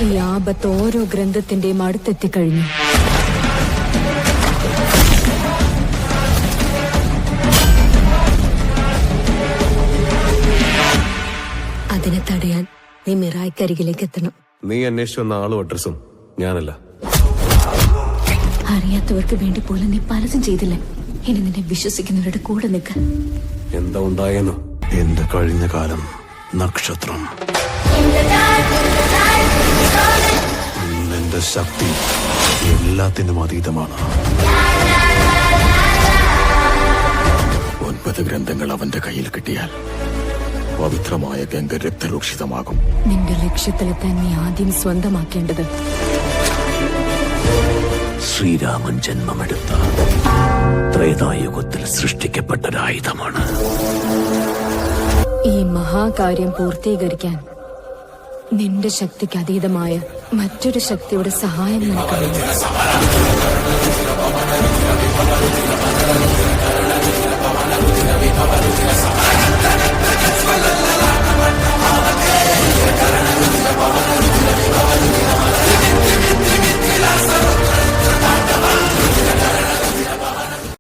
ഈ ആപത്ത് ഓരോ ഗ്രന്ഥത്തിന്റെയും അടുത്തെത്തിക്കഴിഞ്ഞു. അതിനെ തടയാൻ നീ മിറായ്ക്കരികിലേക്ക് എത്തണം. നീ അന്വേഷിച്ചു വന്ന ആളും അഡ്രസ്സും ഞാനല്ല. അറിയാത്തവർക്ക് വേണ്ടി പോലും നീ പലതും ചെയ്തില്ലേ. ഇനി നിന്നെ വിശ്വസിക്കുന്നവരുടെ കൂടെ നിൽക്കാൻ. എന്താ ഉണ്ടായെന്നോ? എന്റെ കഴിഞ്ഞ കാലം നക്ഷത്രം, എന്റെ ശക്തി എല്ലാത്തിനും അതീതമാണ്. 9 ഗ്രന്ഥങ്ങൾ അവന്റെ കയ്യിൽ കിട്ടിയാൽ പവിത്രമായ ഗംഗ രക്തരൂക്ഷിതമാകും. നിന്റെ ലക്ഷ്യത്തിലെത്താൻ നീ ആദ്യം സ്വന്തമാക്കേണ്ടത് ശ്രീരാമൻ ജന്മമെടുത്ത ത്രേതായുഗത്തിൽ സൃഷ്ടിക്കപ്പെട്ടൊരായുധമാണ്. ഈ മഹാകാര്യം പൂർത്തീകരിക്കാൻ നിന്റെ ശക്തിക്ക് അതീതമായ മറ്റൊരു ശക്തിയുടെ സഹായം നിനക്ക്